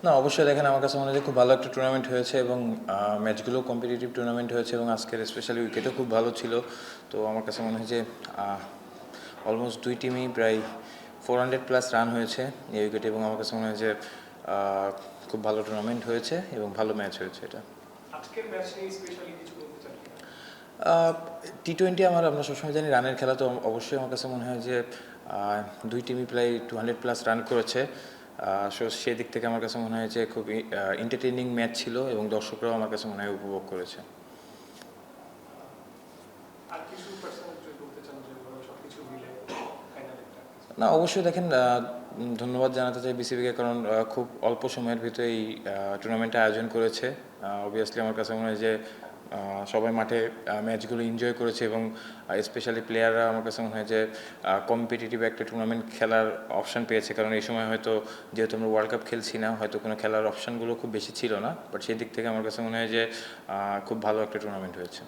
না, অবশ্যই দেখেন আমার কাছে মনে হয় যে খুব ভালো একটা টুর্নামেন্ট হয়েছে এবং ম্যাচগুলো কম্পিটিটিভ টুর্নামেন্ট হয়েছে এবং আজকের স্পেশালি উইকেটও খুব ভালো ছিল। তো আমার কাছে মনে হয় যে অলমোস্ট দুই টিমই প্রায় 400+ রান হয়েছে এই উইকেটে এবং আমার কাছে মনে হয় যে খুব ভালো টুর্নামেন্ট হয়েছে এবং ভালো ম্যাচ হয়েছে এটা। আজকের ম্যাচ নিয়ে স্পেশালি কিছু বলতে চান কিনা? টি-20 আমরা সবসময় জানি রানের খেলা, তো অবশ্যই আমার কাছে মনে হয় যে দুই টিমই প্রায় 200+ রান করেছে। সো সেই দিক থেকে আমার কাছে মনে হয় যে খুবই এন্টারটেইনিং ম্যাচ ছিল এবং দর্শকরাও আমার কাছে মনে হয় উপভোগ করেছে। আর কিছু পার্সোনাল যদি বলতে চান যে সবকিছু মিলে ফাইনাল একটা না, অবশ্যই দেখেন, ধন্যবাদ জানাতে চাই বিসিবিকে, কারণ খুব অল্প সময়ের ভিতরে এই টুর্নামেন্টটা আয়োজন করেছে। অবভিয়াসলি আমার কাছে মনে হয় যে সবাই মাঠে ম্যাচগুলো এনজয় করেছে এবং স্পেশালি প্লেয়াররা আমার কাছে মনে হয় যে কম্পিটিটিভ একটা টুর্নামেন্ট খেলার অপশান পেয়েছে, কারণ এই সময় হয়তো যেহেতু আমরা ওয়ার্ল্ড কাপ খেলছি না, হয়তো কোনো খেলার অপশানগুলো খুব বেশি ছিল না, বাট সেই দিক থেকে আমার কাছে মনে হয় যে খুব ভালো একটা টুর্নামেন্ট হয়েছে।